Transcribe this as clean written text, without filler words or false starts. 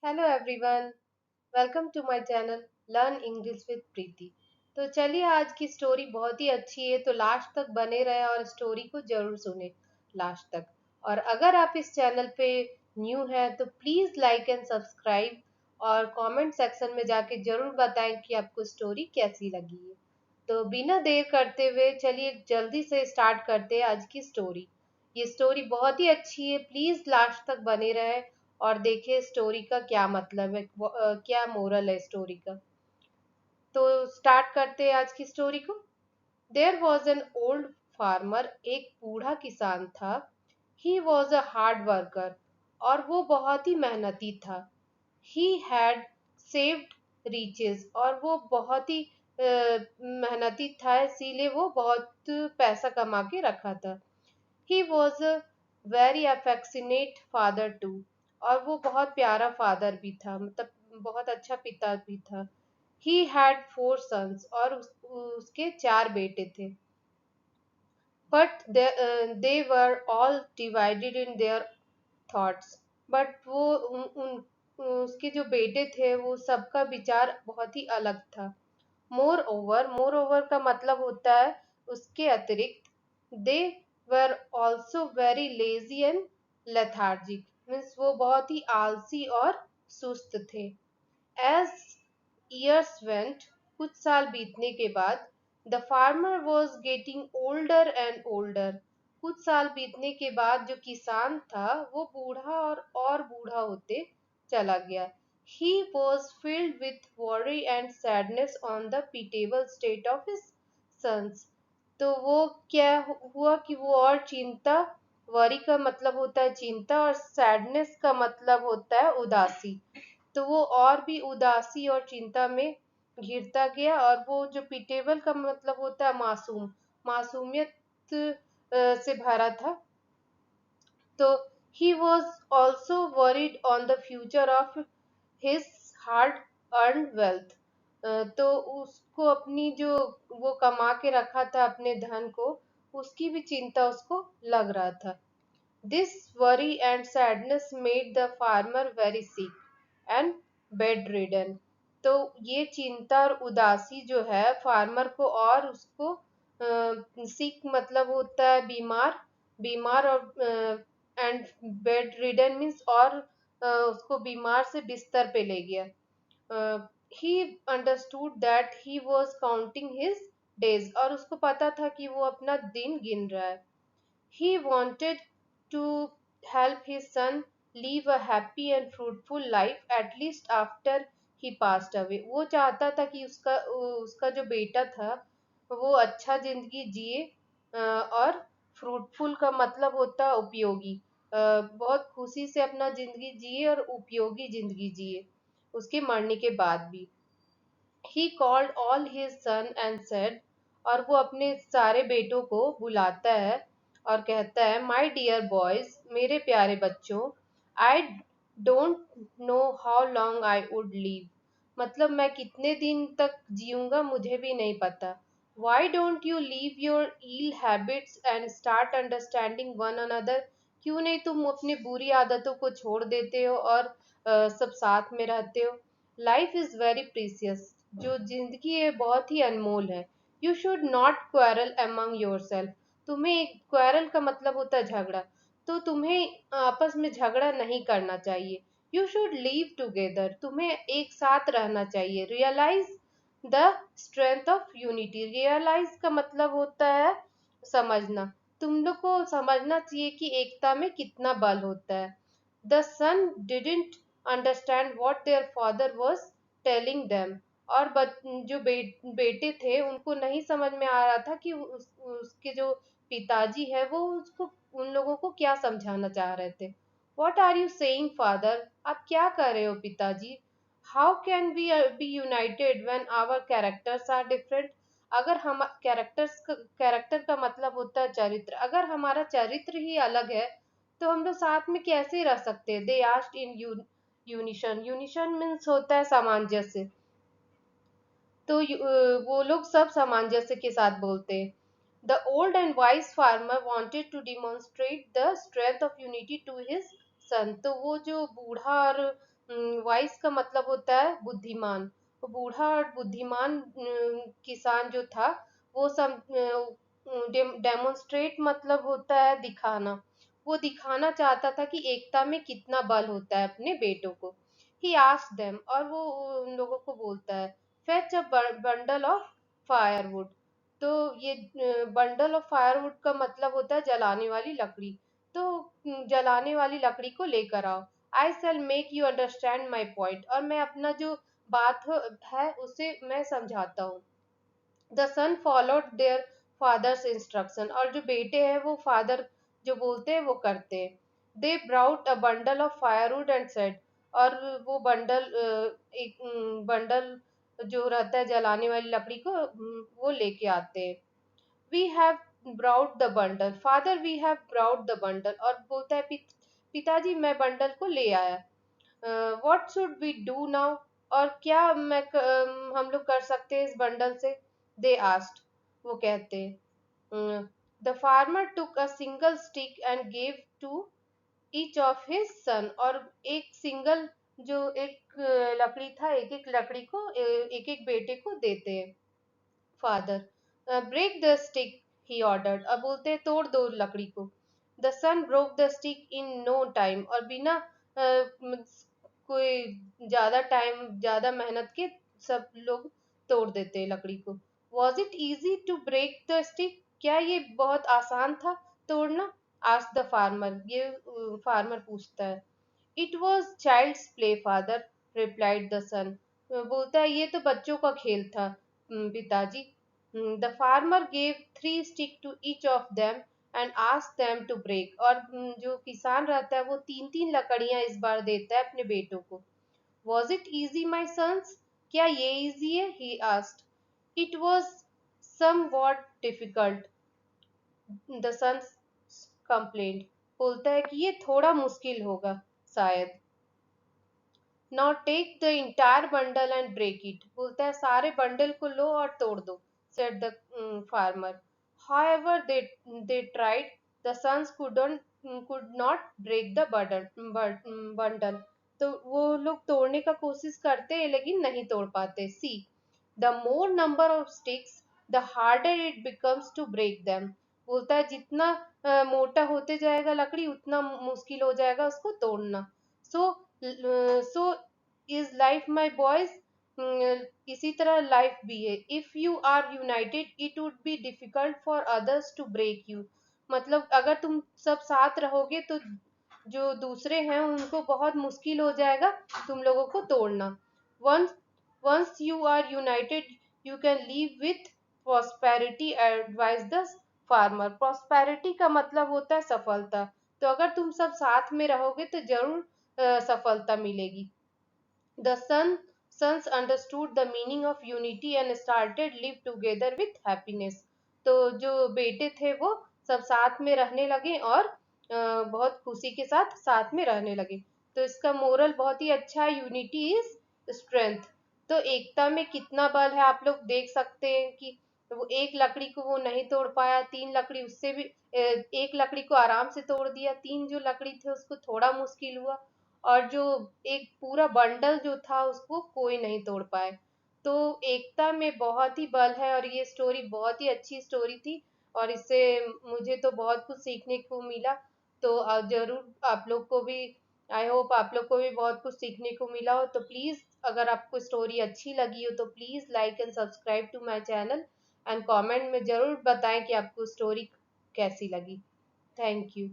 Hello everyone, welcome to my channel learn English with Preeti. तो चलिए, आज की स्टोरी बहुत ही अच्छी है, तो लास्ट तक बने रहे और स्टोरी को जरूर सुने लास्ट तक। और अगर आप इस चैनल पे न्यू हैं तो प्लीज लाइक एंड सब्सक्राइब और कमेंट सेक्शन में जाके जरूर बताएं कि आपको स्टोरी कैसी लगी है। तो बिना देर करते हुए चलिए जल्दी से स्टार्ट करते हैं आज की स्टोरी। ये स्टोरी बहुत ही अच्छी है, प्लीज लास्ट तक बने रहे और देखे स्टोरी का क्या मतलब है, क्या मोरल है स्टोरी का। तो स्टार्ट करते हैं आज की स्टोरी को। There was an old farmer, एक बूढ़ा किसान था। He was a hard worker, और वो बहुत ही मेहनती था। ही हैड सेव्ड रिचेस, और वो बहुत ही मेहनती था, इसीलिए वो बहुत पैसा कमा के रखा था। He was a very affectionate father too, और वो बहुत प्यारा फादर भी था, मतलब बहुत अच्छा पिता भी था। ही हैड फोर सन्स, और उसके चार बेटे थे। But they were all divided in their thoughts. But वो उसके जो बेटे थे वो सबका विचार बहुत ही अलग था। मोर ओवर का मतलब होता है उसके अतिरिक्त। They were also very lazy and lethargic, means वो बहुत ही आलसी और सुस्त थे। एज ईयर्स वेंट, कुछ साल बीतने के बाद, the farmer was getting older and older. कुछ साल बीतने के बाद जो किसान था वो बूढ़ा और बूढ़ा होते चला गया। He was filled with worry and sadness on the pitiable state of his sons। तो वो क्या हुआ कि वो और चिंता, वरी का मतलब होता है चिंता और सैडनेस का मतलब होता है उदासी। तो वो और भी उदासी और चिंता में घिरता गया, और वो जो पिटेबल का मतलब होता है मासूम, मासूमियत से भरा था। तो he was also worried on the future of his hard earn wealth. तो उसको अपनी जो वो कमा के रखा था अपने धन को, उसकी भी चिंता उसको लग रहा था। This worry and sadness made the farmer very sick and bedridden। तो ये चिंता और उदासी जो है फार्मर को और उसको सिक मतलब होता है बीमार, बीमार और एंड बेड रिडन मीन्स और उसको बीमार से बिस्तर पे ले गया। He understood that he was counting his days, और उसको पता था कि वो अपना दिन गिन रहा है। He wanted to help his son live a happy and fruitful life at least after he passed away। वो चाहता था कि उसका उसका जो बेटा था वो अच्छा जिंदगी जिए, और फ्रूटफुल का मतलब होता है उपयोगी। बहुत खुशी से अपना जिंदगी जिए और उपयोगी जिंदगी जिए उसके मरने के बाद भी। He called all his son and said, और वो अपने सारे बेटों को बुलाता है और कहता है, माई डियर बॉयज, मेरे प्यारे बच्चों, I don't know how long I would leave. मतलब मैं कितने दिन तक जीऊंगा मुझे भी नहीं पता। Why don't you leave your ill habits and start understanding one another. क्यों नहीं तुम अपनी बुरी आदतों को छोड़ देते हो और सब साथ में रहते हो। लाइफ इज वेरी प्रीसियस, जो जिंदगी है बहुत ही अनमोल है। You should not quarrel among your self. तुम्हें क्वेरल का मतलब होता है झगड़ा, तो तुम्हें आपस में झगड़ा नहीं करना चाहिए। यू शुड लिव टुगेदर, तुम्हें एक साथ रहना चाहिए। Realise the strength of unity, realise का मतलब होता है समझना। तुम लोग को समझना चाहिए कि एकता में कितना बल होता है। The son didn't understand what their father was telling them. और जो बेटे थे उनको नहीं समझ में आ रहा था कि उसके जो पिताजी है वो उसको उन लोगों को क्या समझाना चाह रहे थे। What are you saying father, आप क्या कर रहे हो पिताजी। How can we be united when our characters are different. अगर हम कैरेक्टर का मतलब होता है चरित्र, अगर हमारा चरित्र ही अलग है तो हम लोग साथ में कैसे रह सकते हैं। दे आस्क्ड इन यूनिशन, यूनिशन मीन्स होता है सामंजस्य। तो वो लोग सब सामंजस्य के साथ बोलते हैं। The old and wise farmer wanted to demonstrate the strength of unity to his son. तो वो जो बूढ़ा और वाइस का मतलब होता है बुद्धिमान। तो बूढ़ा और बुद्धिमान किसान जो था वो सब डेमोन्स्ट्रेट मतलब होता है दिखाना। वो दिखाना चाहता था कि एकता में कितना बल होता है अपने बेटों को। ही आस्क्ड देम, और वो उन लोगों को बोलता है, fetch a bundle of firewood. तो ये बंडल ऑफ फायरवुड का मतलब होता है जलाने वाली लकड़ी। तो जलाने वाली लकड़ी को लेकर आओ। I shall make you understand my point, और मैं अपना जो बात है उसे मैं समझाता हूँ। The son followed their father's instruction, और जो बेटे हैं वो फादर जो बोलते हैं वो करते हैं। They brought a bundle of firewood and said, और वो बंडल एक बंडल जो रहता है जलाने वाली लकड़ी को वो लेके आते हैं। We have brought the bundle father, we have brought the bundle, और बोलता है पिताजी मैं बंडल को ले आया। What should we do now, और क्या हम लोग कर सकते हैं इस बंडल से? दे आस्क्ड, वो कहते हैं। The farmer took a single stick and gave to each of his son, और एक सिंगल जो एक लकड़ी था, एक एक लकड़ी को एक एक बेटे को देते हैं father. Break the stick, he ordered, अब बोलते हैं तोड़ दो लकड़ी को। The son broke the stick in no time, और बिना कोई ज्यादा टाइम ज्यादा मेहनत के सब लोग तोड़ देते हैं लकड़ी को। Was it easy to break the stick, क्या ये बहुत आसान था तोड़ना? आस्क द फार्मर, ये फार्मर पूछता है। It was child's play father, replied the son, बोलता है ये तो बच्चों का खेल था पिताजी। The farmer gave three stick to each of them and asked them to break, और जो किसान रहता है वो तीन तीन लकड़ियां इस बार देता है अपने बेटों को। Was it easy my sons, क्या ये इजी है? He asked. It was somewhat difficult, the son complained, बोलता है कि ये थोड़ा मुश्किल होगा शायद। Now take the entire bundle and break it, बोलता है सारे बंडल को लो और तोड़ दो, said the farmer. However, they tried. The sons could not break the bundle. तो वो लोग तोड़ने का कोशिश करते हैं लेकिन नहीं तोड़ पाते। See, the more number of sticks the harder it becomes to break them, बोलता है जितना मोटा होते जाएगा लकड़ी उतना मुश्किल हो जाएगा उसको तोड़ना। So so is life my boys, इसी तरह लाइफ भी है। If you are united it would be difficult for others to break you, मतलब अगर तुम सब साथ रहोगे तो जो दूसरे हैं उनको बहुत मुश्किल हो जाएगा तुम लोगों को तोड़ना। Once once you are united you can live with prosperity, advised the farmer. Prosperity का मतलब होता है सफलता, तो अगर तुम सब साथ में रहोगे तो जरूर सफलता मिलेगी। The sons understood the meaning of unity and started live together with happiness. तो जो बेटे थे वो सब साथ में रहने लगे और बहुत खुशी के साथ साथ में रहने लगे। तो इसका मोरल बहुत ही अच्छा है, यूनिटी इज स्ट्रेंथ। तो एकता में कितना बल है आप लोग देख सकते हैं कि वो एक लकड़ी को वो नहीं तोड़ पाया, तीन लकड़ी उससे भी एक लकड़ी को आराम से तोड़ दिया, तीन जो लकड़ी थे उसको थोड़ा मुश्किल हुआ, और जो एक पूरा बंडल जो था उसको कोई नहीं तोड़ पाए। तो एकता में बहुत ही बल है, और ये स्टोरी बहुत ही अच्छी स्टोरी थी, और इससे मुझे तो बहुत कुछ सीखने को मिला। तो जरूर आप लोग को भी, आई होप आप लोग को भी बहुत कुछ सीखने को मिला हो। तो प्लीज अगर आपको स्टोरी अच्छी लगी हो तो please like and subscribe to my channel, and comment में जरूर बताएं कि आपको स्टोरी कैसी लगी। Thank you.